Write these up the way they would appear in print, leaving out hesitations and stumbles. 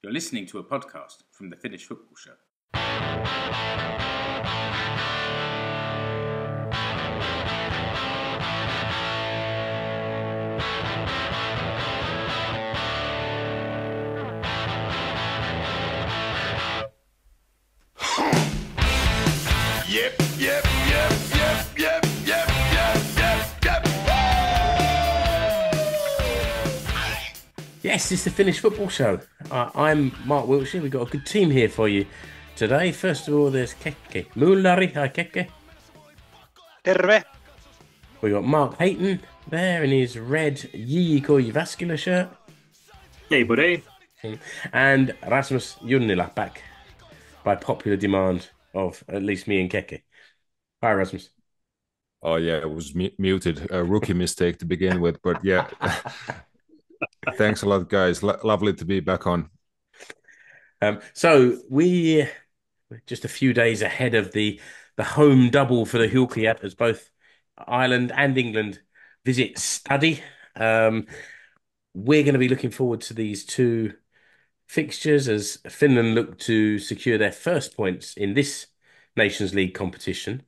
You're listening to a podcast from the Finnish Football Show. Yes, it's the Finnish Football Show. I'm Mark Wiltshire. We've got a good team here for you today. First of all, there's Keke Mullari. Hi, Keke. Terve. We've got Mark Hayton there in his red Jyk vascular shirt. Hey, buddy. And Rasmus Junnila back by popular demand of at least me and Keke. Hi, Rasmus. Oh, yeah, it was muted. A rookie mistake to begin with, but yeah. Thanks a lot, guys. Lovely to be back on. So we're just a few days ahead of the home double for the Huuhkajat as both Ireland and England visit Stadi. We're going to be looking forward to these two fixtures as Finland look to secure their first points in this Nations League competition.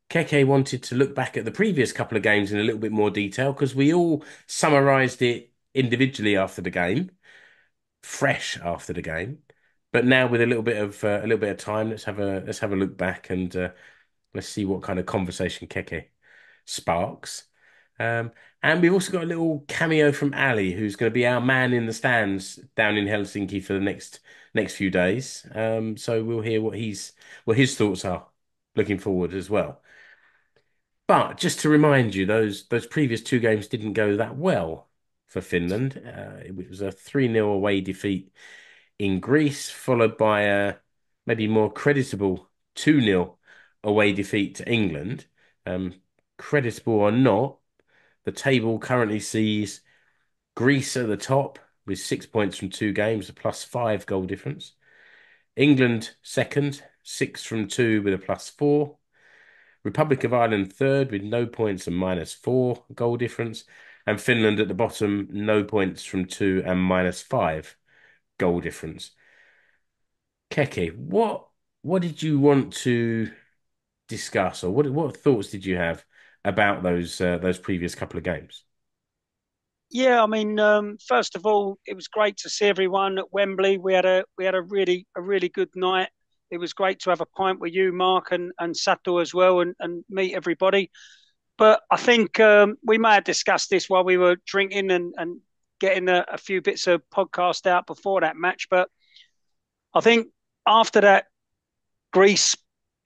Keke wanted to look back at the previous couple of games in a little bit more detail because we all summarised it individually after the game, fresh after the game. But now with a little bit of time, let's have a look back and let's see what kind of conversation Keke sparks. And we've also got a little cameo from Ali, who's going to be our man in the stands down in Helsinki for the next few days. So we'll hear what his thoughts are looking forward as well. But just to remind you, those previous two games didn't go that well for Finland. It was a 3-0 away defeat in Greece, followed by a maybe more creditable 2-0 away defeat to England. Creditable or not, the table currently sees Greece at the top with 6 points from 2 games, a +5 goal difference. England second, 6 from 2 with a +4. Republic of Ireland third with no points and -4 goal difference. And Finland at the bottom, no points from 2 and -5 goal difference. Keke, what did you want to discuss, or what thoughts did you have about those previous couple of games? Yeah, I mean, first of all, it was great to see everyone at Wembley. We had a really good night. It was great to have a pint with you, Mark, and Sato as well, and meet everybody. But I think we may have discussed this while we were drinking and getting a few bits of podcast out before that match. But I think after that Greece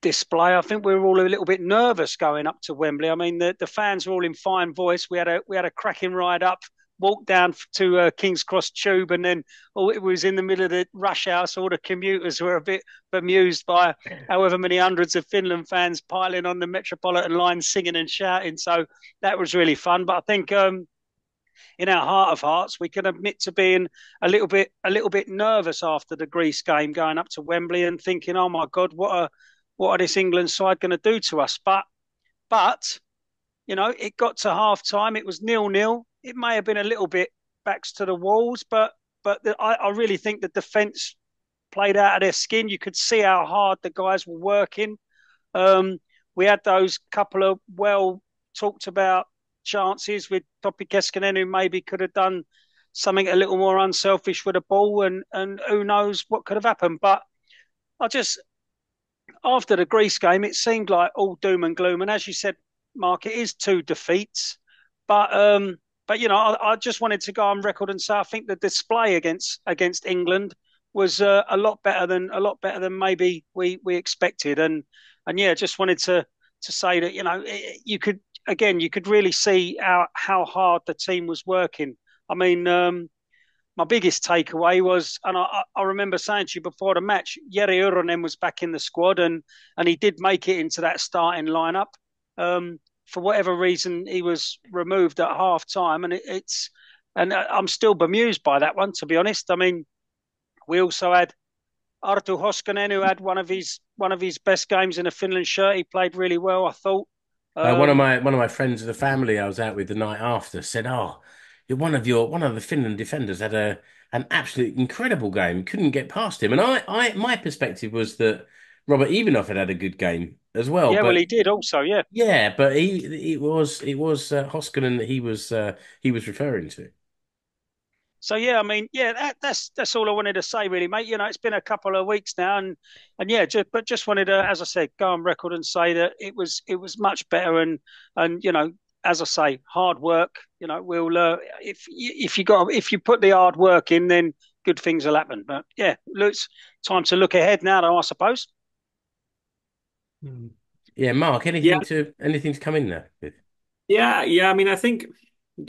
display, I think we were all a little bit nervous going up to Wembley. I mean, the fans were all in fine voice. We had a cracking ride up, walked down to King's Cross Tube, and then it was in the middle of the rush hour, so all the commuters were a bit bemused by however many hundreds of Finland fans piling on the Metropolitan line, singing and shouting. So that was really fun. But I think in our heart of hearts, we can admit to being a little bit nervous after the Greece game, going up to Wembley and thinking, "Oh my God, what are this England side going to do to us?" But you know, it got to half time. It was 0-0. It may have been a little bit backs to the walls, but I really think the defence played out of their skin. You could see how hard the guys were working. We had those couple of well talked about chances with Topi Keskinen, who maybe could have done something a little more unselfish with the ball, and who knows what could have happened. But after the Greece game, it seemed like all doom and gloom. And as you said, Mark, it is 2 defeats. But you know, I just wanted to go on record and say I think the display against England was a lot better than maybe we expected. And yeah, just wanted to say that, you know, you could really see how hard the team was working. I mean, my biggest takeaway was, and I remember saying to you before the match, Jere Uronen was back in the squad, and he did make it into that starting lineup. For whatever reason, he was removed at half time, and I'm still bemused by that one, to be honest. I mean, we also had Arttu Hoskonen, who had one of his best games in a Finland shirt. He played really well, I thought. One of my friends of the family I was out with the night after said, "Oh, one of the Finland defenders had an absolute incredible game. Couldn't get past him. And my perspective was that Robert Ivanov had a good game as well. Yeah, well, But he did also. Yeah. yeah, but it was Hoskonen that he was referring to. So yeah, I mean, yeah, that's all I wanted to say, really, mate. It's been a couple of weeks now, and yeah, just wanted to, as I said, go on record and say that it was much better, and as I say, hard work. We'll if you put the hard work in, then good things will happen. But yeah, it's time to look ahead now, though, I suppose. Yeah, Mark, Yeah, anything to come in there with? yeah. I mean, I think,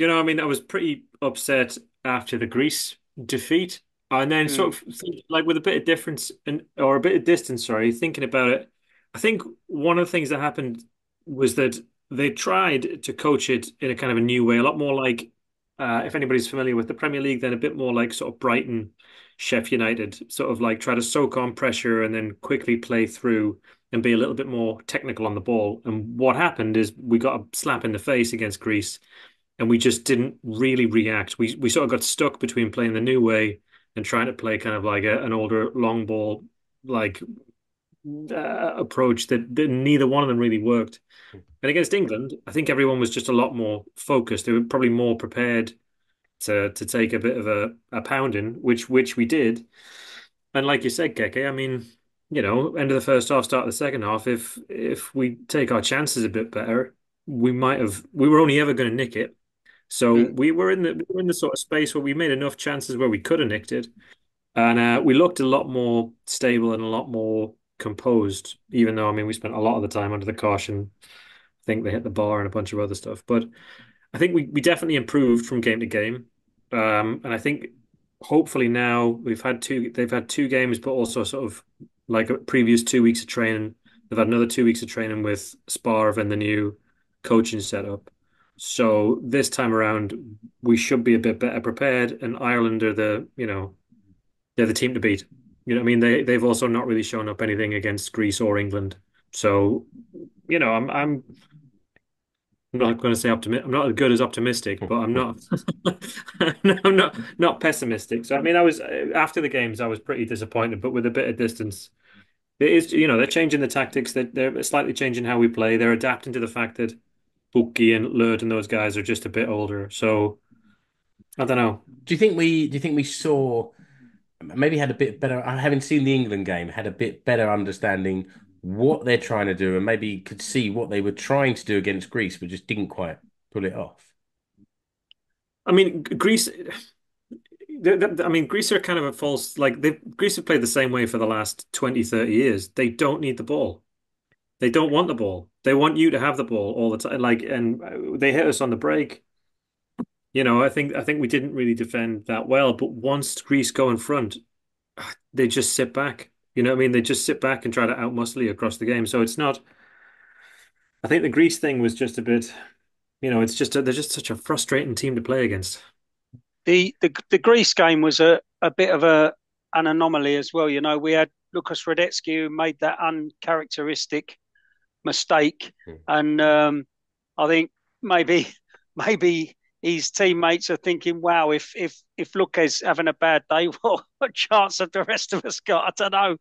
I was pretty upset after the Greece defeat, and then Mm, sort of like with a bit of difference and or a bit of distance, sorry, thinking about it, I think one of the things that happened was that they tried to coach it in a kind of a new way, a lot more like, if anybody's familiar with the Premier League, then a bit more like sort of Brighton, Sheffield United, sort of like try to soak on pressure and then quickly play through and be a little bit more technical on the ball. And what happened is we got a slap in the face against Greece, and we just didn't really react. We sort of got stuck between playing the new way and trying to play kind of like an older long ball like approach that neither one of them really worked. And against England, I think everyone was just a lot more focused. They were probably more prepared to take a bit of a pounding, which we did. And like you said, Keke, I mean, end of the first half, start of the second half. If we take our chances a bit better, we might have. We were only ever going to nick it, so mm. we were in the sort of space where we made enough chances where we could have nicked it, and we looked a lot more stable and a lot more composed. Even though, I mean, we spent a lot of the time under the caution. I think they hit the bar and a bunch of other stuff, but I think we definitely improved from game to game. And I think hopefully now they've had two games, but also sort of like a previous 2 weeks of training. They've had another 2 weeks of training with Sparv and the new coaching setup. So this time around, we should be a bit better prepared. And Ireland are they're the team to beat. You know what I mean? They've also not really shown up anything against Greece or England. So, I'm not going to say optimistic. I'm not as good as optimistic, but I'm not. I'm not pessimistic. So I mean, I was after the games, I was pretty disappointed, but with a bit of distance, it is. They're changing the tactics. They're slightly changing how we play. They're adapting to the fact that Buki and Lerd and those guys are just a bit older. So I don't know. Do you think we saw maybe had a bit better, having seen the England game, had a bit better understanding what they're trying to do and maybe could see what they were trying to do against Greece, but just didn't quite pull it off? I mean, Greece. I mean, Greece are kind of a false. Like Greece have played the same way for the last 20, 30 years. They don't need the ball. They don't want the ball. They want you to have the ball all the time. Like, and they hit us on the break. I think we didn't really defend that well. But once Greece go in front, they just sit back. You know what I mean? They just sit back and try to outmuscle you across the game. So it's not. I think the Greece thing was just a bit. It's just they're just such a frustrating team to play against. The Greece game was a bit of an anomaly as well. We had Lucas Radetsky who made that uncharacteristic mistake, Hmm. and I think maybe maybe his teammates are thinking, "Wow, if Lucas having a bad day, what chance have the rest of us got?" I don't know,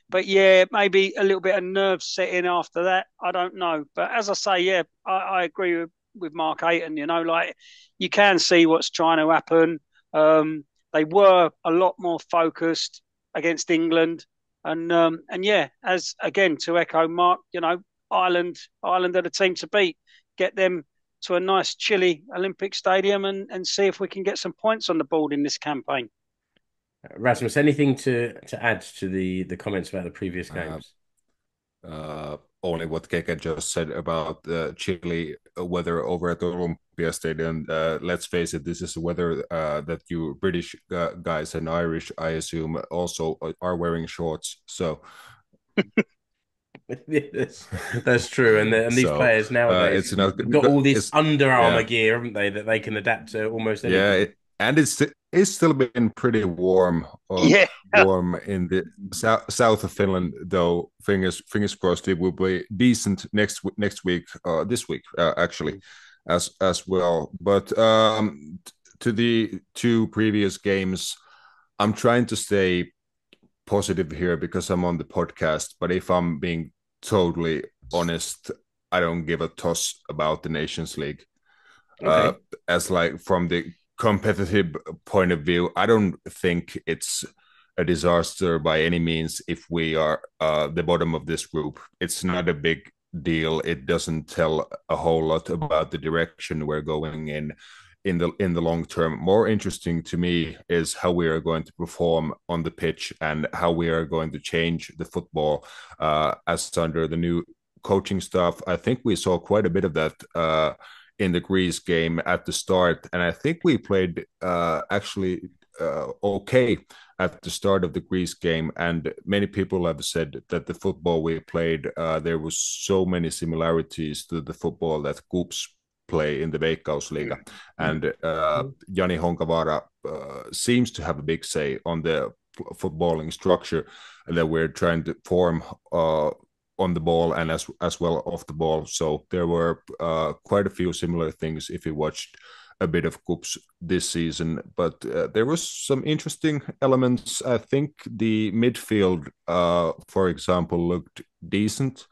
but yeah, maybe a little bit of nerves set in after that. I don't know, but as I say, yeah, I agree with Mark Hayton. Like you can see what's trying to happen. They were a lot more focused against England, and yeah, as again to echo Mark, Ireland are the team to beat. Get them to a nice chilly Olympic stadium and see if we can get some points on the board in this campaign. Rasmus, anything to add to the comments about the previous Uh, games? Only what Keke just said about the chilly weather over at the Olympia Stadion. Let's face it, this is the weather that you British guys and Irish, I assume, also are wearing shorts. So That's true, and these so players nowadays it's not got all this it's Under Armour yeah gear, haven't they, that they can adapt to almost yeah anything. and it's still been pretty Yeah, warm in the south of Finland, though. Fingers crossed it will be decent next week, this week actually. as well. But to the two previous games, I'm trying to stay positive here because I'm on the podcast. But if I'm being totally honest, I don't give a toss about the Nations League. Uh, Okay. as like from the competitive point of view, I don't think it's a disaster by any means if we are the bottom of this group. It's not a big deal. It doesn't tell a whole lot about the direction we're going in the long term. More interesting to me is how we are going to perform on the pitch and how we are going to change the football as under the new coaching staff. I think we saw quite a bit of that in the Greece game at the start, and I think we played actually okay at the start of the Greece game. And many people have said that the football we played, there was so many similarities to the football that Kups play in the Veikkausliiga. And Jani Honkavara seems to have a big say on the footballing structure that we're trying to form on the ball and as well off the ball. So there were quite a few similar things if you watched a bit of Cups this season, but there was some interesting elements. I think the midfield, for example, looked decent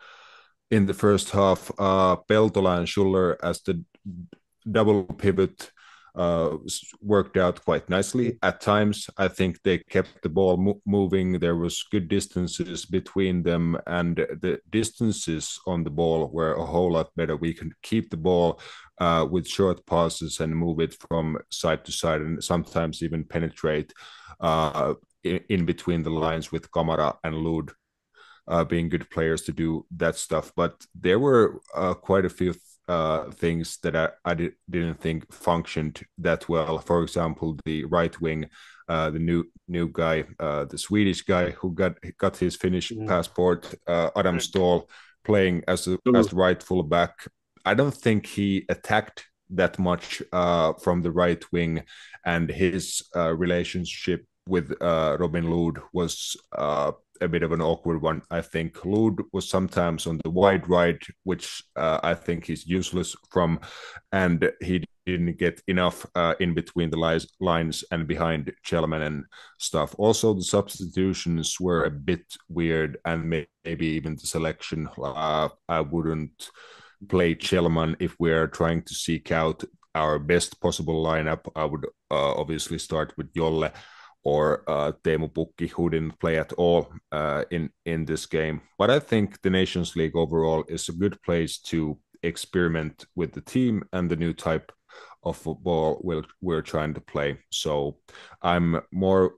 in the first half. Peltola and Schuller as the double pivot worked out quite nicely. At times, I think they kept the ball moving. There was good distances between them, and the distances on the ball were a whole lot better. We can keep the ball with short passes and move it from side to side, and sometimes even penetrate in between the lines with Kamara and Lud being good players to do that stuff. But there were quite a few things that didn't think functioned that well. For example, the right wing, the new guy, the Swedish guy who got his Finnish passport, Adam Ståhl, playing as the right full back. I don't think he attacked that much from the right wing, and his relationship with Robin Lod was a bit of an awkward one. I think Lod was sometimes on the wide right, which I think he's useless from, and he didn't get enough in between the lines and behind Chelman and stuff. Also, the substitutions were a bit weird, and maybe even the selection. I wouldn't play Chelman if we're trying to seek out our best possible lineup. I would obviously start with Jolle or Teemu Pukki, who didn't play at all in this game. But I think the Nations League overall is a good place to experiment with the team and the new type of football we're trying to play. So I'm more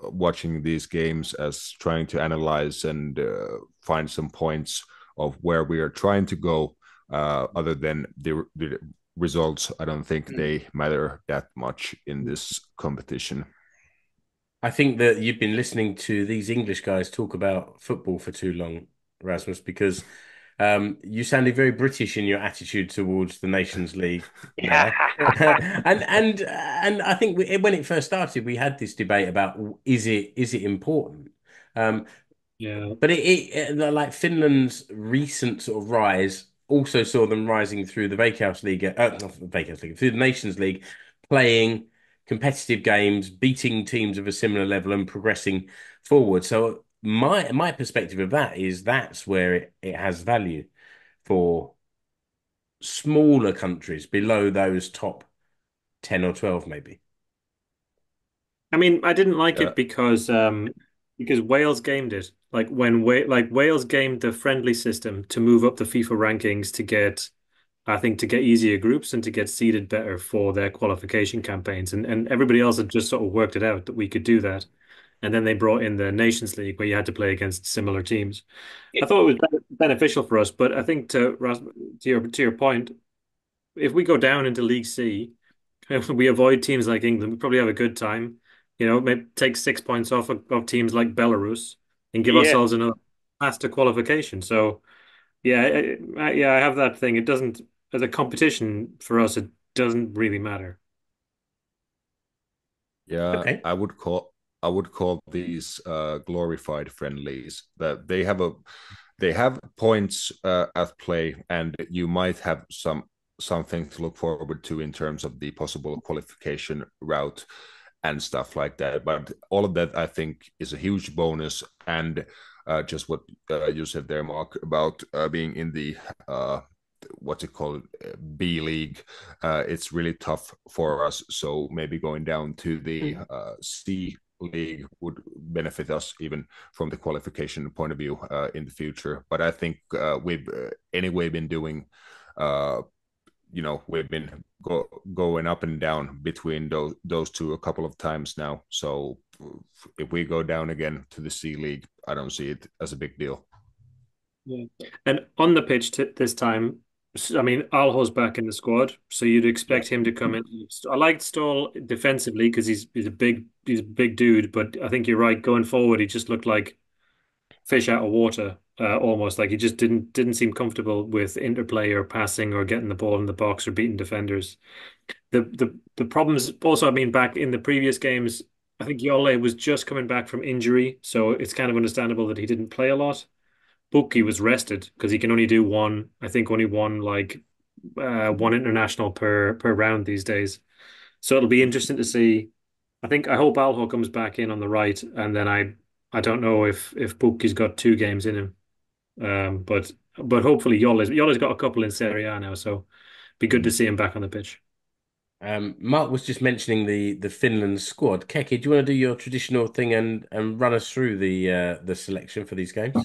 watching these games as trying to analyze and find some points of where we are trying to go. Other than the results, I don't think they matter that much in this competition. I think that you've been listening to these English guys talk about football for too long, Rasmus, because you sounded very British in your attitude towards the Nations League there. And I think when it first started, we had this debate about is it important? Um, Yeah. but like Finland's recent sort of rise also saw them rising through the Veikkaus League, not the Veikkaus League, through the Nations League, playing competitive games, beating teams of a similar level and progressing forward. So my perspective of that is that's where it has value for smaller countries below those top 10 or 12 maybe. I mean, I didn't like Yeah, it because Wales gamed it. Like when Wales gamed the friendly system to move up the FIFA rankings to get, I think, to get easier groups and to get seeded better for their qualification campaigns. And everybody else had just sort of worked it out that we could do that. And then they brought in the Nations League where you had to play against similar teams. I thought it was beneficial for us, but I think to your point, if we go down into League C, if we avoid teams like England, we probably have a good time. You know, maybe take 6 points off of teams like Belarus and give Yeah, ourselves another path to qualification. So yeah, I have that thing. It doesn't, as a competition for us, it doesn't really matter. yeah, Okay. I would call these glorified friendlies. That they have points at play, and you might have something to look forward to in terms of the possible qualification route and stuff like that. But all of that, I think, is a huge bonus. And just what you said there, Mark, about being in the what's it called, B League. It's really tough for us. So maybe going down to the C League would benefit us even from the qualification point of view in the future. But I think we've anyway been doing. We've been going up and down between those two a couple of times now. So if we go down again to the C League, I don't see it as a big deal. Yeah. And on the pitch this time, I mean, Alho's back in the squad, so you'd expect him to come in. I liked Stoll defensively because he's a big dude, but I think you're right. Going forward, he just looked like fish out of water, almost like he just didn't seem comfortable with interplay or passing or getting the ball in the box or beating defenders. The problems also, I mean, back in the previous games, I think Jolle was just coming back from injury, so it's kind of understandable that he didn't play a lot. Pukki was rested because he can only do one, I think only one international per round these days. So it'll be interesting to see. I hope Alho comes back in on the right, and then I don't know if Pukki's got 2 games in him. But hopefully Jolle's got a couple in Serie A now, so be good to see him back on the pitch. Mark was just mentioning the Finland squad. Keke, do you want to do your traditional thing and run us through the selection for these games?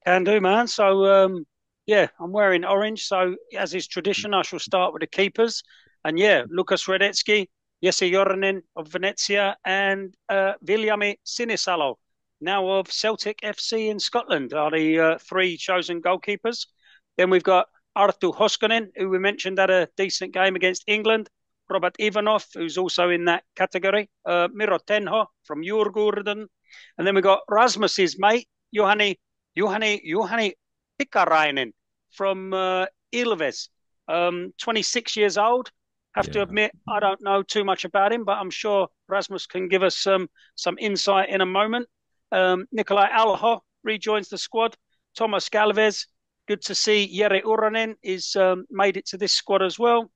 Can do, man. So, yeah, I'm wearing orange. So, as is tradition, I shall start with the keepers. And yeah, Lukas Radetski, Jesse Jornen of Venezia, and Viljami Sinisalo, now of Celtic FC in Scotland, are the 3 chosen goalkeepers. Then we've got Arttu Hoskonen, who we mentioned had a decent game against England. Robert Ivanov, who's also in that category. Miro Tenho from Djurgården. And then we've got Rasmus's mate, Juhani Pikarainen from Ilves, 26 years old. Have to admit, I don't know too much about him, but I'm sure Rasmus can give us some insight in a moment. Nikolai Alho rejoins the squad. Thomas Galvez, good to see. Jere Uranen is made it to this squad as well.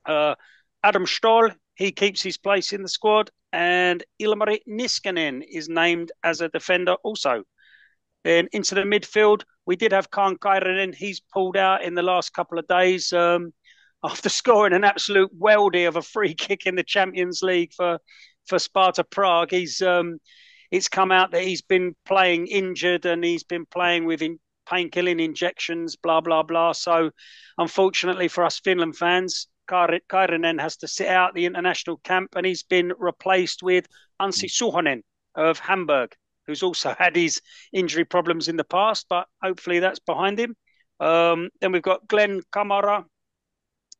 Adam Stoll, he keeps his place in the squad. And Ilmari Niskanen is named as a defender also. Then into the midfield, we did have Kaan Kairanen. He's pulled out in the last couple of days after scoring an absolute weldy of a free kick in the Champions League for Sparta Prague. It's come out that he's been playing injured and he's been playing with painkilling injections, blah, blah, blah. So unfortunately for us Finland fans, Kairanen has to sit out the international camp, and he's been replaced with Anssi Suhonen of Hamburg, who's also had his injury problems in the past, but hopefully that's behind him. Then we've got Glenn Kamara,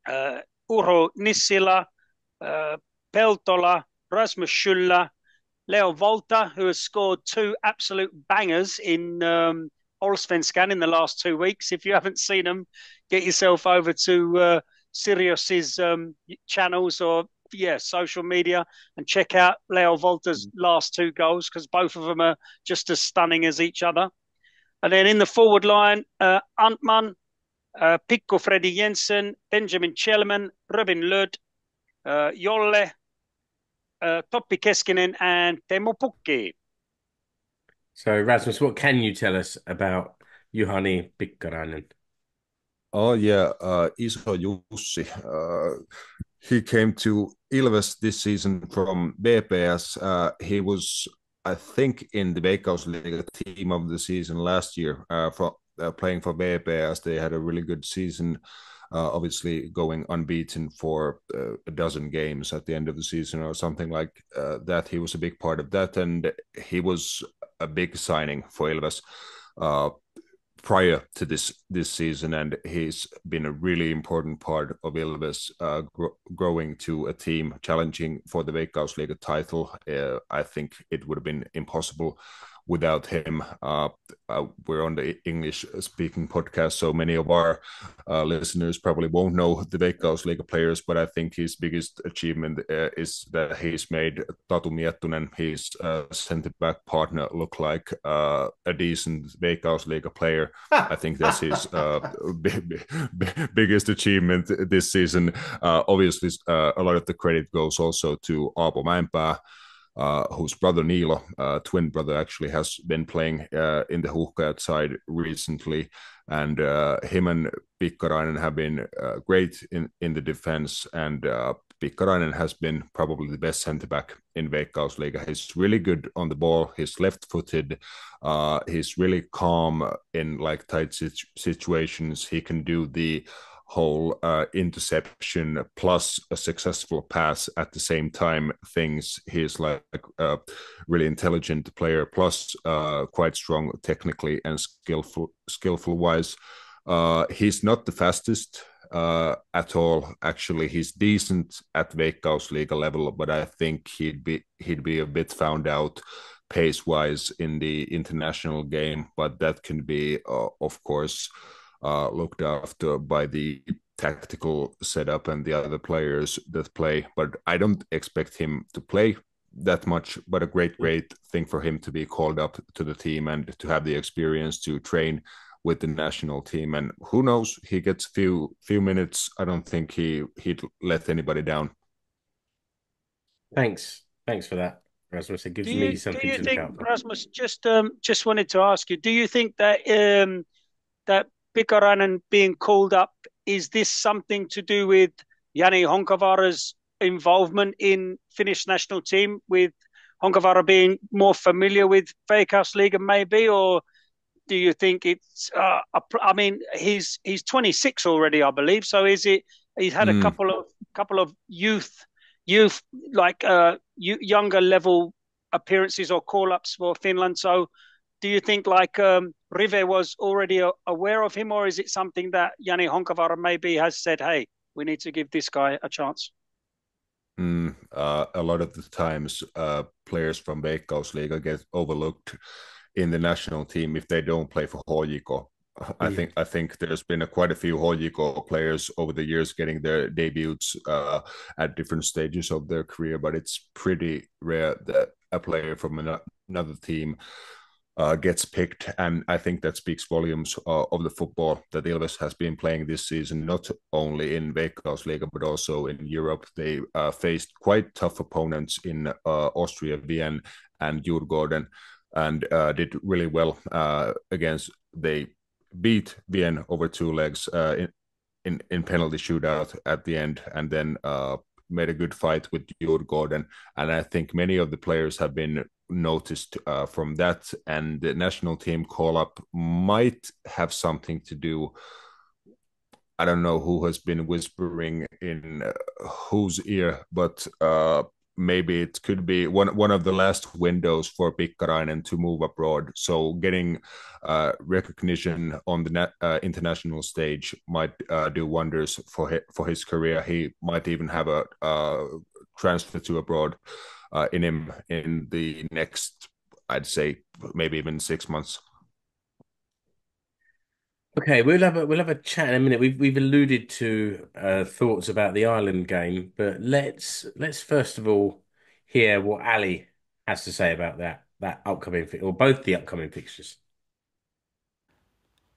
Urho Nissilä, Peltola, Rasmus Schüller, Leo Volta, who has scored 2 absolute bangers in Allsvenskan in the last 2 weeks. If you haven't seen them, get yourself over to Sirius's channels or social media and check out Leo Volta's last 2 goals, because both of them are just as stunning as each other. And then in the forward line, Antman, Pikku Freddy Jensen, Benjamin Chelman, Robin Lod, Jolle, Toppi Keskinen, and Teemu Pukki. So, Rasmus, what can you tell us about Juhani Pikkarainen? Oh yeah, Iso Jussi. He came to Ilves this season from BPS. He was, I think, in the Veikkausliiga team of the season last year. Playing for BPS, they had a really good season. Obviously, going unbeaten for a dozen games at the end of the season or something like that. He was a big part of that, and he was a big signing for Ilves prior to this season, and he's been a really important part of Ilves growing to a team challenging for the Veikkausliiga title. I think it would have been impossible without him. We're on the English-speaking podcast, so many of our listeners probably won't know the Veikkausliiga players, but I think his biggest achievement is that he's made Tatu Miettunen, his centre-back partner, look like a decent Veikkausliiga player. I think that's his biggest achievement this season. Obviously, a lot of the credit goes also to Aapo Mäenpää, whose brother Niilo, twin brother, actually has been playing in the Huuhkajat side recently. And him and Pikkarainen have been great in the defense. And Pikkarainen has been probably the best centre-back in Veikkausliiga. He's really good on the ball. He's left-footed. He's really calm in like tight situations. He can do the whole interception plus a successful pass at the same time things. He's like a really intelligent player, plus quite strong technically and skillful wise. He's not the fastest at all. Actually, he's decent at Veikkausliiga level, but I think he'd be a bit found out pace wise in the international game. But that can be, of course, looked after by the tactical setup and the other players that play. But I don't expect him to play that much, but a great thing for him to be called up to the team and to have the experience to train with the national team. And who knows, he gets few minutes. I don't think he'd let anybody down. Thanks for that, Rasmus. It gives me something to look out for. Rasmus, just wanted to ask you, do you think that that Pikkarainen being called up, is this something to do with Jani Honkavaara's involvement in Finnish national team, with Honkavaara being more familiar with Veikkausliiga maybe, or do you think it's I mean he's 26 already, I believe, so is it he's had a couple of youth like younger level appearances or call-ups for Finland, so do you think like Rive was already aware of him, or is it something that Jani Honkavaara maybe has said, hey, we need to give this guy a chance? A lot of the times players from Veikkausliiga get overlooked in the national team if they don't play for HJK. I think there's been quite a few HJK players over the years getting their debuts at different stages of their career, but it's pretty rare that a player from another team gets picked, and I think that speaks volumes of the football that Ilves has been playing this season, not only in Veikkausliiga but also in Europe. They faced quite tough opponents in Austria, Vienna and Djurgården, and did really well against. They beat Vienna over two legs in penalty shootout at the end, and then made a good fight with Djurgården. And I think many of the players have been noticed from that, and the national team call-up might have something to do. I don't know who has been whispering in whose ear, but maybe it could be one of the last windows for Pikkarainen to move abroad. So getting recognition on the international stage might do wonders for his career. He might even have a transfer to abroad in him in the next, I'd say, maybe even 6 months. Okay, we'll have a chat in a minute. We've alluded to thoughts about the Ireland game, but let's first of all hear what Ali has to say about that upcoming or both the upcoming fixtures.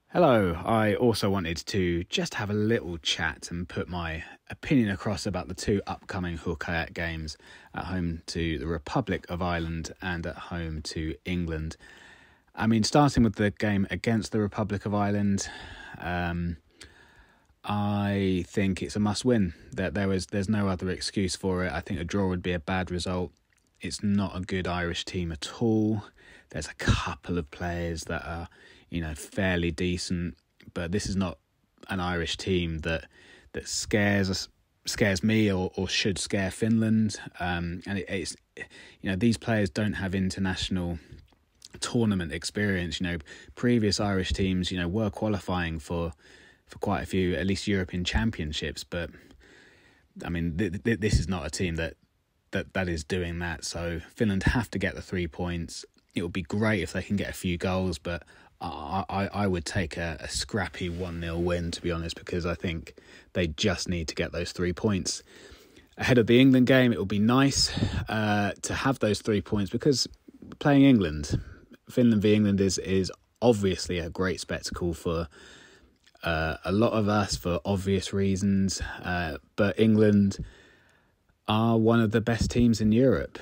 Hello, I also wanted to just have a little chat and put my opinion across about the two upcoming Huuhkajat games, at home to the Republic of Ireland and at home to England. I mean, starting with the game against the Republic of Ireland, I think it's a must-win. There's no other excuse for it. I think a draw would be a bad result. It's not a good Irish team at all. There's a couple of players that are, fairly decent, but this is not an Irish team that scares me or should scare Finland. And it's these players don't have international tournament experience. Previous Irish teams were qualifying for quite a few, at least European championships, but I mean this is not a team that is doing that. So Finland have to get the 3 points. it would be great if they can get a few goals, but I would take a scrappy 1-0 win, to be honest, because I think they just need to get those 3 points. Ahead of the England game, it would be nice to have those 3 points, because playing England, Finland v England is obviously a great spectacle for a lot of us for obvious reasons, but England are one of the best teams in Europe.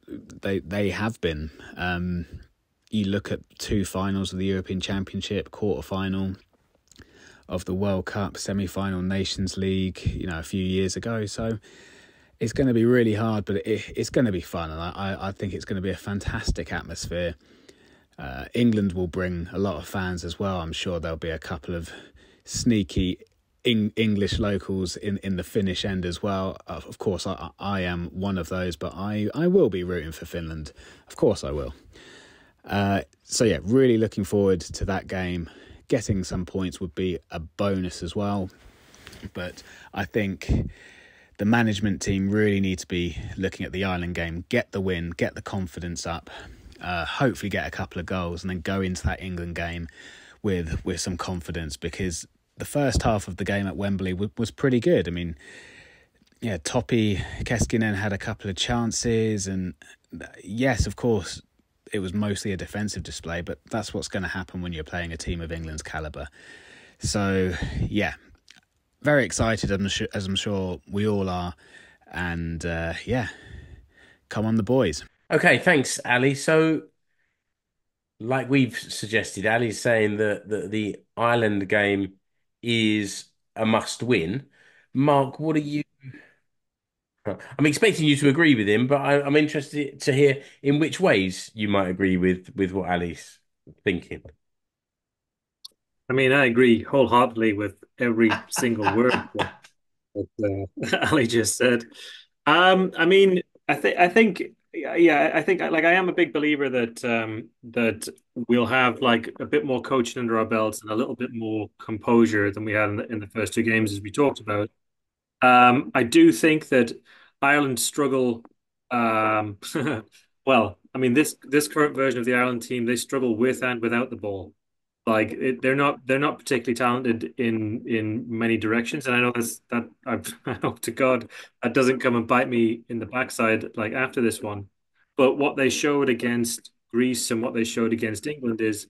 They have been. You look at 2 finals of the European Championship, quarter-final of the World Cup, semi-final Nations League, a few years ago. So it's going to be really hard, but it's going to be fun, and I think it's going to be a fantastic atmosphere. England will bring a lot of fans as well. I'm sure there'll be a couple of sneaky English locals in the Finnish end as well. Of course, I am one of those, but I will be rooting for Finland. Of course I will. So yeah, really looking forward to that game. Getting some points would be a bonus as well. But I think the management team really need to be looking at the Ireland game, get the win, get the confidence up, hopefully get a couple of goals, and then go into that England game with some confidence, because the first half of the game at Wembley was pretty good. I mean, yeah, Topi Keskinen had a couple of chances, and yes, of course, it was mostly a defensive display, but that's what's going to happen when you're playing a team of England's calibre. So, yeah, very excited, as I'm sure we all are. And, yeah, come on the boys. Okay, thanks, Ali. So, like we've suggested, Ali's saying that the Ireland game is a must-win. Mark, what are you... I'm expecting you to agree with him, but I'm interested to hear in which ways you might agree with what Ali's thinking. I mean, I agree wholeheartedly with every single word that Ali just said. I mean, I think, yeah, I think like I am a big believer that we'll have like a bit more coaching under our belts and a little bit more composure than we had in the first 2 games, as we talked about. I do think that Ireland struggle. Well, I mean, this current version of the Ireland team, they struggle with and without the ball. Like they're not particularly talented in many directions, and I know I hope to God that doesn't come and bite me in the backside like after this one. But what they showed against Greece and what they showed against England is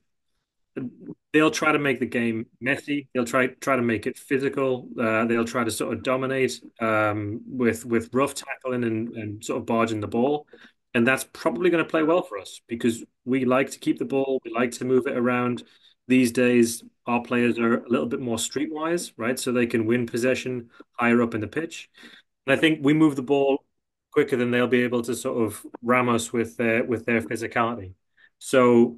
they'll try to make the game messy. They'll try to make it physical. They'll try to sort of dominate with rough tackling and sort of barging the ball. And that's probably going to play well for us because we like to keep the ball. We like to move it around. These days, our players are a little bit more streetwise, right? So they can win possession higher up in the pitch. And I think we move the ball quicker than they'll be able to sort of ram us with their physicality. So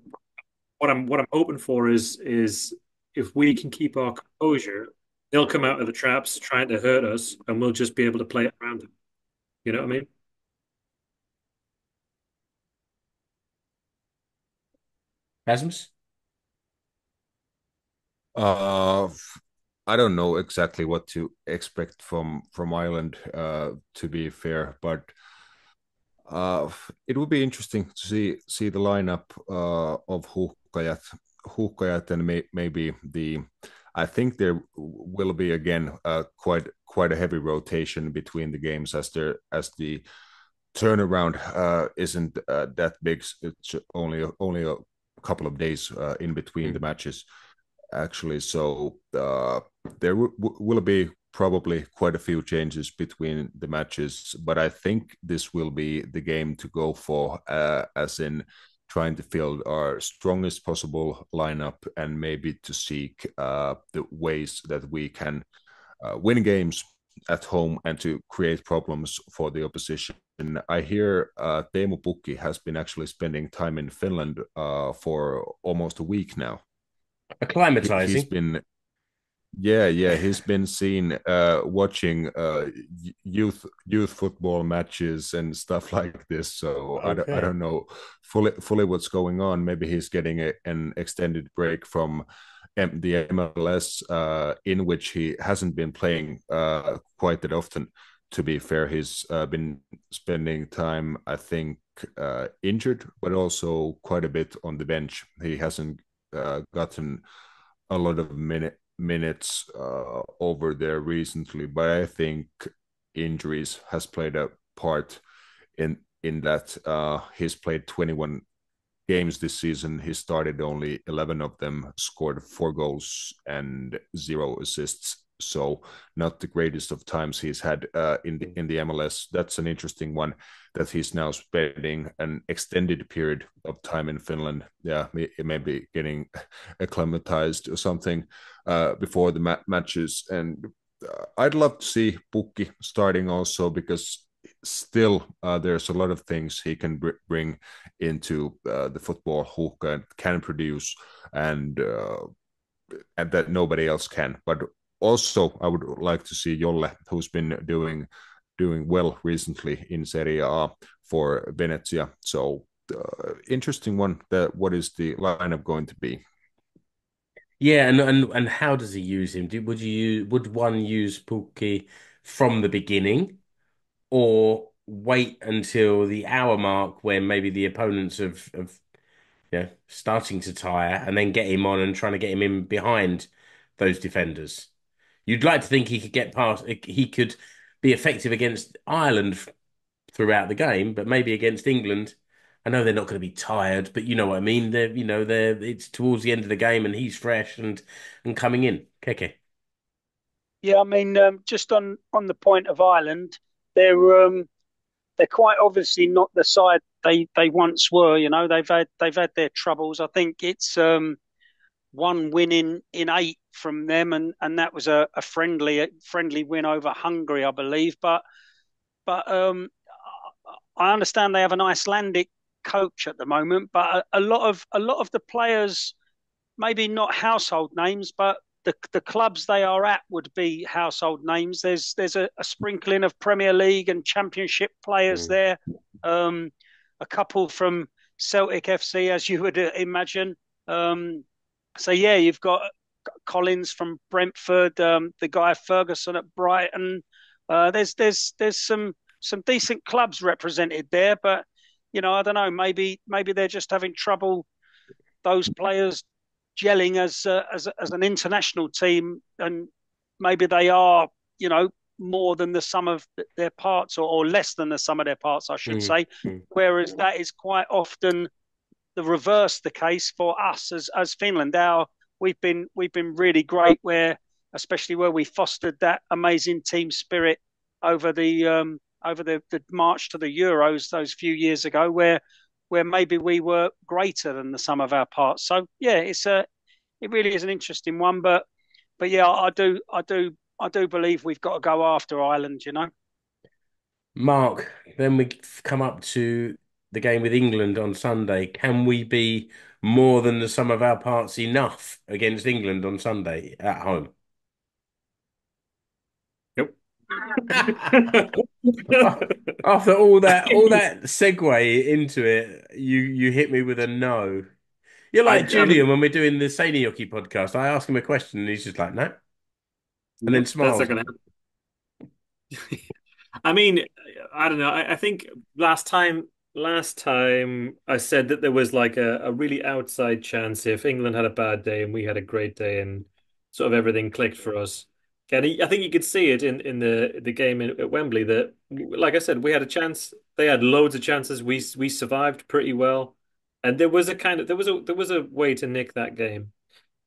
what I'm hoping for is if we can keep our composure, they'll come out of the traps trying to hurt us, and we'll just be able to play around them. You know what I mean? Rasmus? Uh, I don't know exactly what to expect from Ireland, to be fair, but it would be interesting to see the lineup of Huuhkajat, and maybe the. I think there will be again quite a heavy rotation between the games as the turnaround isn't that big. It's only a couple of days in between the matches, actually. So there will be probably quite a few changes between the matches, but I think this will be the game to go for, as in trying to field our strongest possible lineup and maybe to seek the ways that we can win games at home and to create problems for the opposition. I hear Teemu Pukki has been actually spending time in Finland for almost a week now. He's Acclimatizing. been he's been seen watching youth football matches and stuff like this. So I Okay. don't know fully what's going on. Maybe he's getting an extended break from the MLS, in which he hasn't been playing quite that often. to be fair, he's been spending time, I think, injured, but also quite a bit on the bench. He hasn't gotten a lot of minutes over there recently, but I think injuries has played a part in that. He's played 21 games this season. He started only 11 of them, scored 4 goals and 0 assists. So not the greatest of times he's had in the MLS. That's an interesting one that he's now spending an extended period of time in Finland. Yeah, maybe getting acclimatized or something before the matches. And I'd love to see Pukki starting also because still there's a lot of things he can bring into the football Huuhkajat can produce and that nobody else can. But also, I would like to see Jolle, who's been doing well recently in Serie A for Venezia. So interesting one. That what is the lineup going to be? Yeah, and how does he use him? Would one use Pukki from the beginning, or wait until the hour mark when maybe the opponents have starting to tire, and then get him on and trying to get him in behind those defenders? You'd like to think he could get past, he could be effective against Ireland throughout the game, but maybe against England. I know they're not going to be tired, but you know what I mean. They're it's towards the end of the game, and he's fresh and coming in. Keke. Yeah, I mean, just on the point of Ireland, they're quite obviously not the side they once were. You know, they've had their troubles. I think it's one win in eight from them, and that was a friendly win over Hungary, I believe. But I understand they have an Icelandic coach at the moment, but a lot of the players, maybe not household names, but the clubs they are at would be household names. There's a sprinkling of Premier League and Championship players Mm. there. Um, a couple from Celtic FC, as you would imagine. So yeah, you've got Collins from Brentford, the guy Ferguson at Brighton. There's some decent clubs represented there, but I don't know. Maybe they're just having trouble, those players gelling as an international team, and maybe they are more than the sum of their parts, or less than the sum of their parts, I should Mm. say. Mm. Whereas that is quite often the reverse the case for us as Finland. We've been really great, where especially where we fostered that amazing team spirit over the march to the Euros those few years ago, where maybe we were greater than the sum of our parts. So yeah, it really is an interesting one, but yeah, I do believe we've got to go after Ireland. Mark, then we come up to the game with England on Sunday. Can we be more than the sum of our parts enough against England on Sunday at home? Nope. After all that segue into it, you hit me with a no. You're like I Julian mean, when we're doing the Seinäjoki podcast. I ask him a question and he's just like, no, and then nope, that's not smiles. gonna happen. I mean, I don't know. I think last time I said that there was like a really outside chance if England had a bad day and we had a great day and sort of everything clicked for us. And I think you could see it in the game at Wembley that, like I said, we had a chance. They had loads of chances. We survived pretty well, and there was a way to nick that game.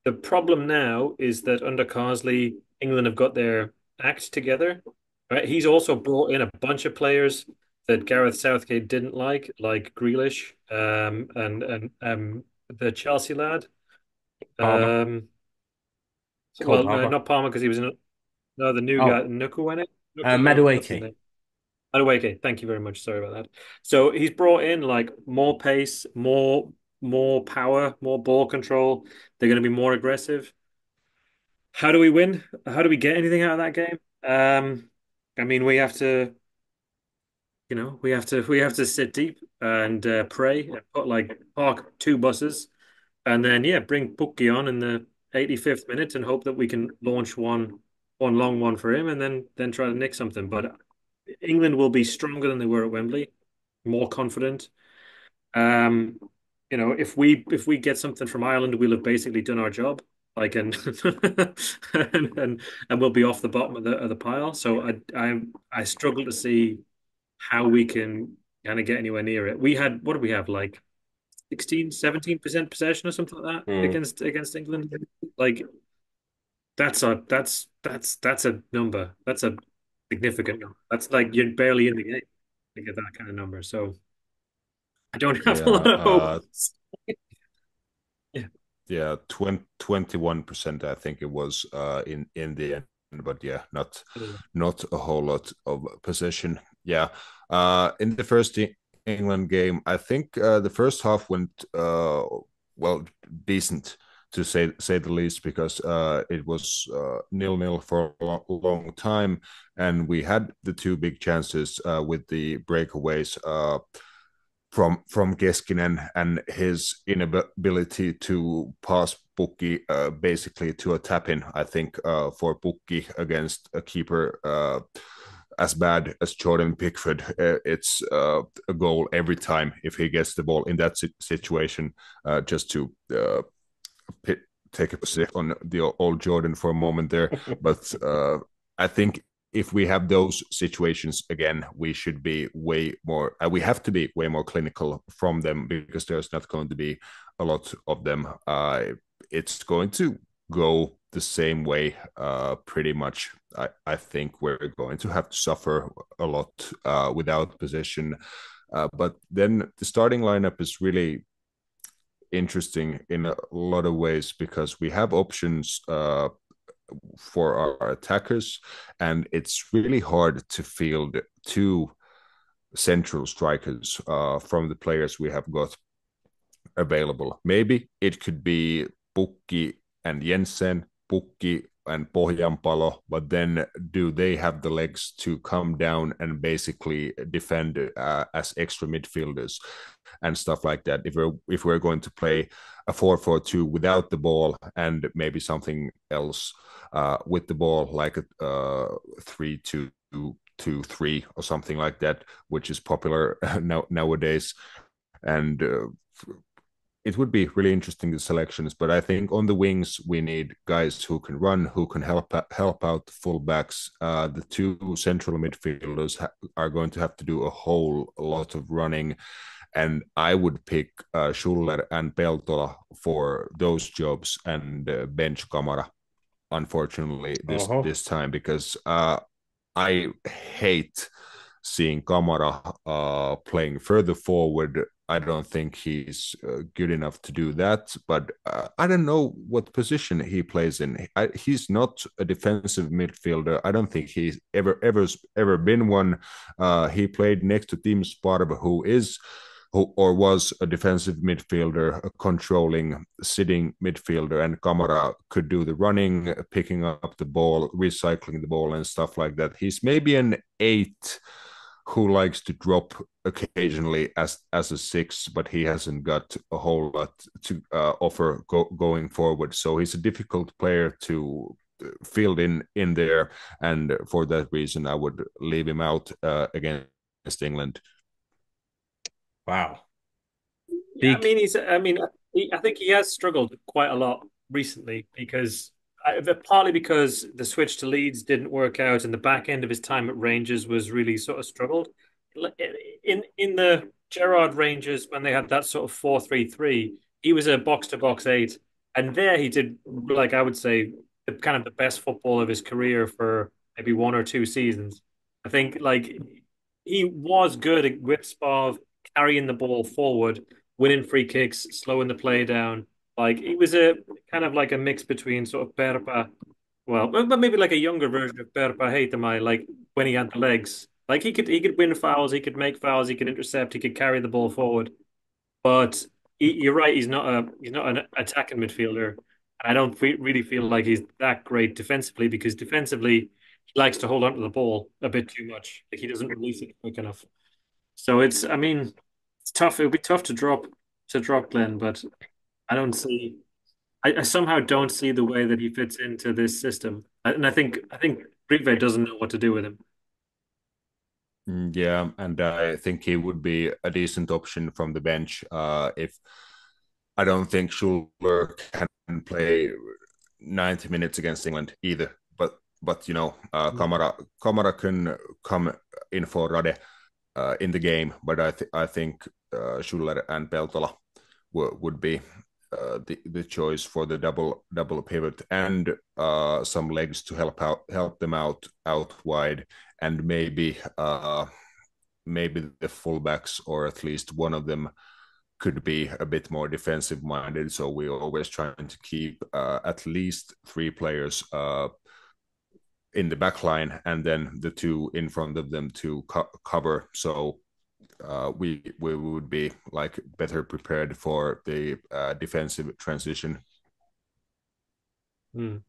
The problem now is that under Carsley, England have got their act together. Right? He's also brought in a bunch of players that Gareth Southgate didn't like Grealish, and the Chelsea lad. Palmer, Um, Cole well, no, Palmer. not Palmer because he was in. No, the new guy, Oh, Nuku. No, what's his Madueke. name? Madueke. Thank you very much. Sorry about that. So he's brought in like more pace, more power, more ball control. They're going to be more aggressive. How do we win? How do we get anything out of that game? I mean, we have to sit deep and pray and park two buses, and then yeah, bring Pukki on in the 85th minute and hope that we can launch one long one for him, and then try to nick something. But England will be stronger than they were at Wembley, more confident. Um, if we get something from Ireland, we'll have basically done our job. Like and we'll be off the bottom of the pile. So I struggle to see how we can kind of get anywhere near it. We had what did we have like 16, 17% possession or something like that Mm. against England. Like that's a number. That's a significant number. That's like you're barely in the game to get that kind of number. So I don't have a lot Yeah, of hope. Yeah. yeah, 21%, I think it was in the end, but yeah, not a whole lot of possession. Yeah, in the first England game, I think the first half went well decent to say the least because it was 0-0 for a long time, and we had the two big chances with the breakaways. From Keskinen and his inability to pass Pukki basically to a tap in. I think for Pukki against a keeper as bad as Jordan Pickford, it's a goal every time if he gets the ball in that situation. Just to take a sip on the old Jordan for a moment there, but I think if we have those situations again, we should be way more. We have to be way more clinical from them because there's not going to be a lot of them. It's going to go the same way, pretty much. I think we're going to have to suffer a lot without possession. But then the starting lineup is really interesting in a lot of ways because we have options for our attackers, and it's really hard to field two central strikers from the players we have got available. Maybe it could be Pukki and Jensen, Pukki and Pohjanpalo, but then do they have the legs to come down and basically defend as extra midfielders and stuff like that? If we're going to play a 4-4-2 without the ball and maybe something else with the ball, like a 3-2-2-3 or something like that, which is popular nowadays. And it would be really interesting the selections, but I think on the wings we need guys who can run, who can help out the fullbacks. The two central midfielders are going to have to do a whole lot of running, and I would pick Schuller and Peltola for those jobs and bench Kamara. Unfortunately, this Uh-huh. this time because I hate seeing Kamara playing further forward. I don't think he's good enough to do that, but I don't know what position he plays in. He's not a defensive midfielder. I don't think he's ever been one. He played next to Tim Sparv, who or was a defensive midfielder, a controlling, sitting midfielder, and Kamara could do the running, picking up the ball, recycling the ball, and stuff like that. He's maybe an 8 who likes to drop occasionally as a 6, but he hasn't got a whole lot to offer going forward. So he's a difficult player to field in there, and for that reason, I would leave him out against England. Wow. Yeah, I Big. mean, I think he has struggled quite a lot recently partly because the switch to Leeds didn't work out, and the back end of his time at Rangers was really sort of struggled. In the Gerrard Rangers when they had that sort of 4-3-3, he was a box to box eight, and there he did like I would say kind of the best football of his career for maybe 1 or 2 seasons. I think like he was good at with Spav carrying the ball forward, winning free kicks, slowing the play down. Like he was a kind of like a mix between sort of Perpa, well, but maybe like a younger version of Perpa Heitama, like when he had the legs. Like he could win fouls, he could make fouls, he could intercept, he could carry the ball forward. But you're right, he's not an attacking midfielder. I don't really feel like he's that great defensively because defensively he likes to hold on to the ball a bit too much. Like he doesn't release it quick enough. So I mean, it's tough. It would be tough to drop Glenn, but I don't see. I somehow don't see the way that he fits into this system, and I think Rive doesn't know what to do with him. Yeah, and I think he would be a decent option from the bench. If I don't think Schuller can play 90 minutes against England either. But Kamara can come in for Rade in the game. But I think Schuller and Peltola would be the choice for the double pivot and some legs to help them out wide, and maybe the fullbacks, or at least one of them, could be a bit more defensive minded. So we're always trying to keep at least three players in the back line, and then the two in front of them to cover. So we would be like better prepared for the defensive transition. Mm.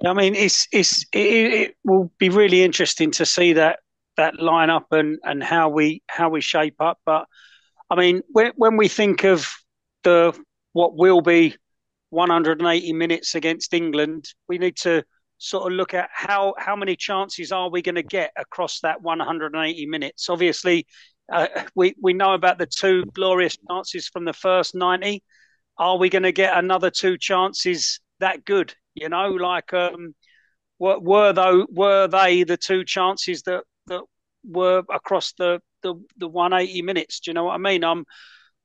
I mean, it will be really interesting to see that lineup and how we shape up. But I mean, when we think of the what will be 180 minutes against England, we need to sort of look at how many chances are we going to get across that 180 minutes. Obviously, we know about the two glorious chances from the first 90. Are we going to get another two chances that good? Like were they the two chances that were across the 180 minutes? Do you know what I mean?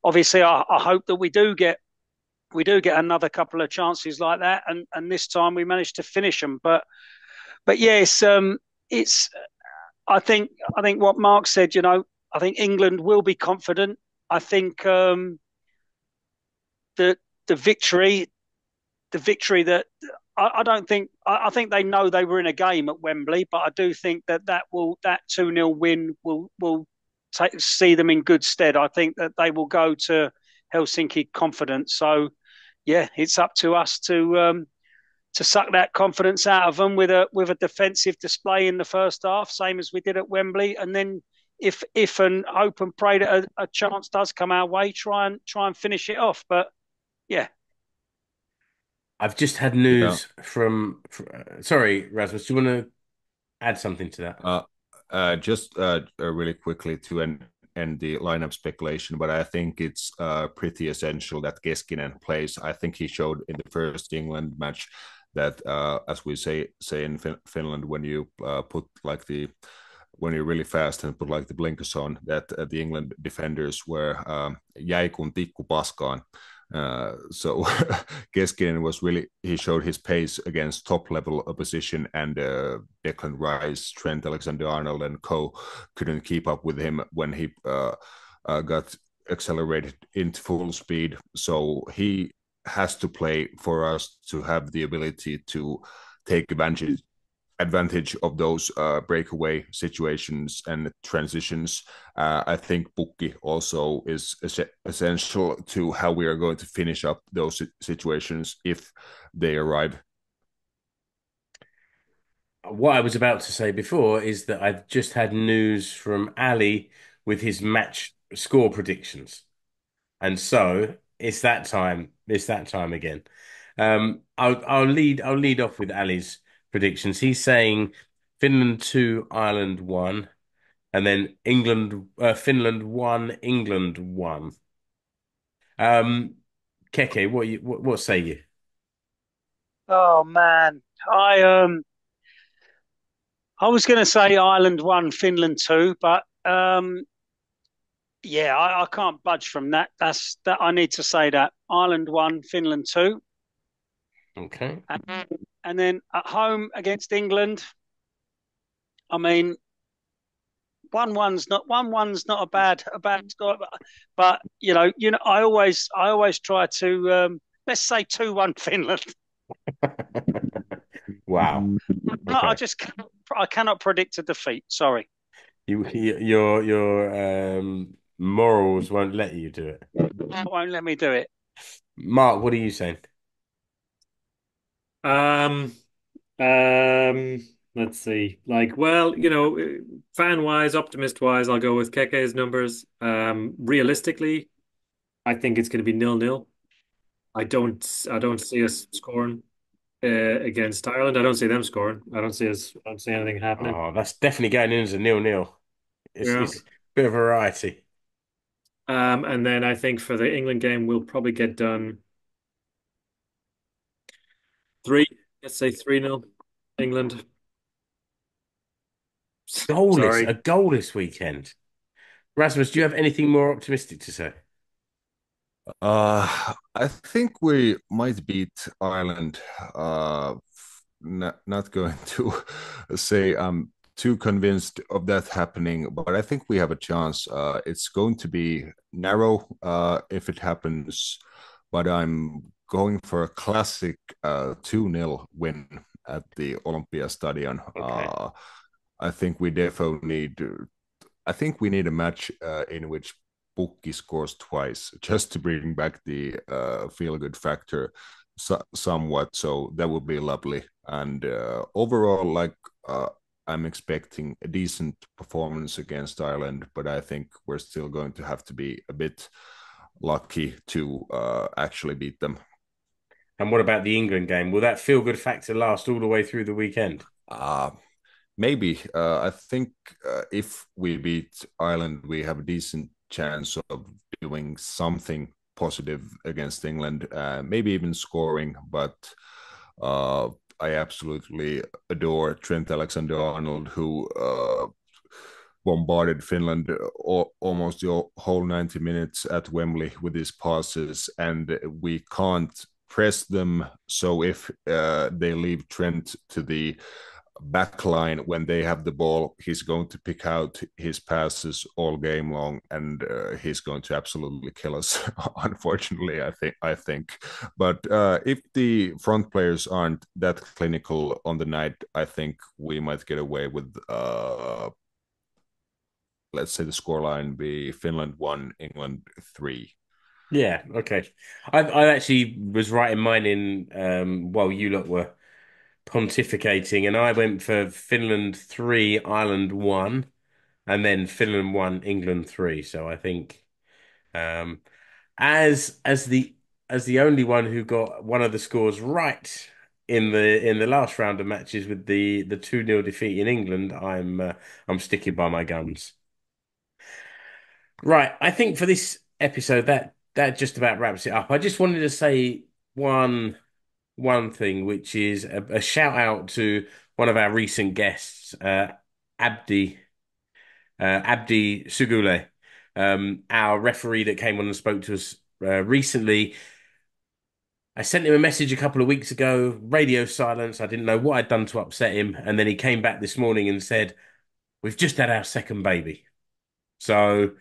Obviously I hope that we do get another couple of chances like that, and this time we managed to finish them. But yes, it's I think what Mark said. I think England will be confident. I think the the victory the victory that I don't think I think they know they were in a game at Wembley, but I do think that 2-0 win will see them in good stead. I think that they will go to Helsinki confident. So yeah, it's up to us to suck that confidence out of them with a defensive display in the first half, same as we did at Wembley, and then if and hope and pray that a chance does come our way, try and finish it off. But yeah, I've just had Yeah. news sorry, Rasmus, do you want to add something to that? Just really quickly to end the lineup speculation, but I think it's pretty essential that Keskinen plays. I think he showed in the first England match that, as we say in Finland, when you put like the when you're really fast and put like the blinkers on, that the England defenders were jäi kun tikku paskaan. So Keskinen was really, he showed his pace against top level opposition, and Declan Rice, Trent Alexander-Arnold, and co couldn't keep up with him when he got accelerated into full speed. So he has to play for us to have the ability to take advantage of those breakaway situations and transitions. I think Pukki also is essential to how we are going to finish up those situations if they arrive. What I was about to say before is that I've just had news from Ali with his match score predictions. And so it's that time. It's that time again. I'll lead off with Ali's predictions. He's saying Finland 2, Ireland 1, and then Finland 1, England 1. Um, Keke, what say you? oh man, I was going to say Ireland one, Finland two, but yeah, I can't budge from that. That I need to say that Ireland one, Finland two, Okay. and then at home against England. I mean, 1-1's not a bad score, but I always try to let's say 2-1 Finland. Wow. No, Okay. I cannot predict a defeat. Sorry, Your morals won't let you do it. won't let me do it. Mark, what are you saying? Um, um, let's see. Like, well, fan wise, optimist wise, I'll go with Keke's numbers. Realistically, I think it's going to be 0-0. I don't see us scoring against Ireland. I don't see them scoring. I don't see anything happening. Oh, that's definitely going in as a 0-0. Yeah. it's a bit of variety. And then I think for the England game, we'll probably get done three. Let's say 3-0 England. Goalless, Sorry. a goalless weekend. Rasmus, do you have anything more optimistic to say? I think we might beat Ireland. Not going to say I'm too convinced of that happening, but I think we have a chance. It's going to be narrow if it happens, but I'm going for a classic 2-0 win at the Olympia Stadion. Okay. I think we definitely need I think we need a match in which Pukki scores twice just to bring back the feel good factor somewhat. So that would be lovely. And overall, I'm expecting a decent performance against Ireland, but I think we're still going to have to be a bit lucky to actually beat them. And what about the England game? Will that feel good factor last all the way through the weekend? Uh, Maybe. I think if we beat Ireland, we have a decent chance of doing something positive against England, maybe even scoring. But uh, I absolutely adore Trent Alexander-Arnold, who bombarded Finland almost the whole 90 minutes at Wembley with his passes, and we can't press them. So if they leave Trent to the back line when they have the ball, he's going to pick out his passes all game long, and he's going to absolutely kill us. Unfortunately, I think. But if the front players aren't that clinical on the night, I think we might get away with. Let's say the scoreline be Finland 1, England 3. Yeah, okay. I actually was writing mine in while you lot were pontificating, and I went for Finland 3, Ireland 1, and then Finland 1, England 3. So I think um, as as the as the only one who got one of the scores right in the last round of matches with the 2-0 defeat in England, I'm sticking by my guns. Right, I think for this episode that just about wraps it up. I just wanted to say one thing, which is a shout out to one of our recent guests, Abdi Abdi Sugule, our referee that came on and spoke to us recently. I sent him a message a couple of weeks ago, radio silence. I didn't know what I'd done to upset him, and then he came back this morning and said, "We've just had our second baby." So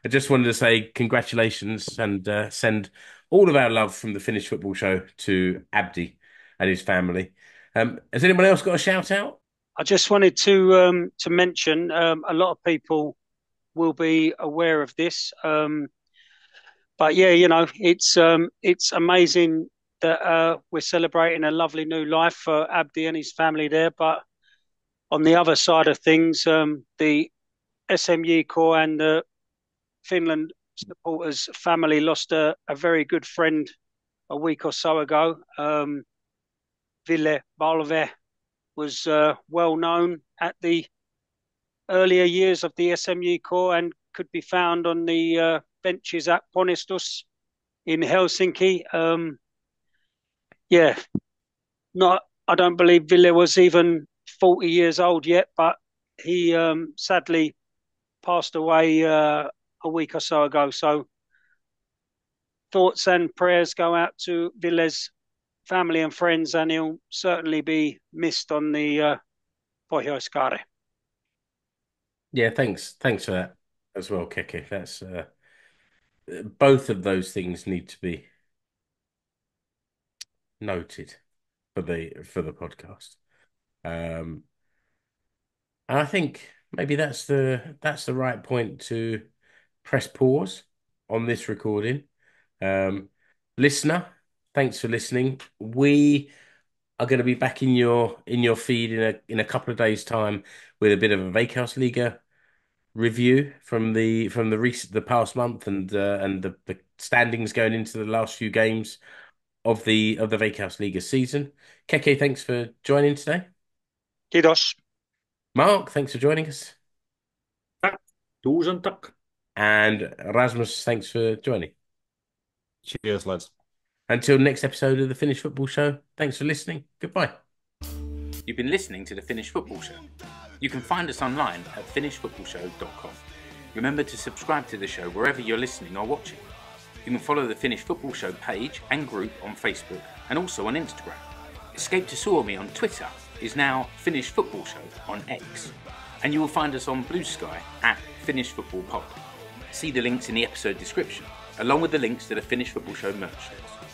I just wanted to say congratulations and send all of our love from the Finnish Football Show to Abdi and his family. Has anyone else got a shout out? I just wanted to mention a lot of people will be aware of this, but yeah, it's amazing that we're celebrating a lovely new life for Abdi and his family there. But on the other side of things, the SMU core and the Finland supporters family lost a very good friend a week or so ago. Ville Balve was well known at the earlier years of the SMU core and could be found on the benches at Ponnistus in Helsinki. Yeah, not. I don't believe Ville was even 40 years old yet, but he sadly passed away a week or so ago. So thoughts and prayers go out to Ville's family and friends, and he'll certainly be missed on the Pohjoiskare. Yeah, thanks for that as well, Keke. That's both of those things need to be noted for the podcast. Um, and I think maybe that's the right point to press pause on this recording. Um, Listener, thanks for listening. We are going to be back in your feed in a couple of days' time with a bit of a Veikkausliiga review from the past month and the standings going into the last few games of the Veikkausliiga season. Keke, thanks for joining today. Kiitos. Mark, thanks for joining us. Tusen tack. And Rasmus, thanks for joining. Cheers, lads. Until next episode of the Finnish Football Show, thanks for listening. Goodbye. You've been listening to the Finnish Football Show. You can find us online at finishfootballshow.com. Remember to subscribe to the show wherever you're listening or watching. You can follow the Finnish Football Show page and group on Facebook and also on Instagram. Escape to Suomi on Twitter is now Finnish Football Show on X. And you will find us on Blue Sky at Finnish Football Pod. See the links in the episode description, along with the links to the Finnish Football Show merch stores.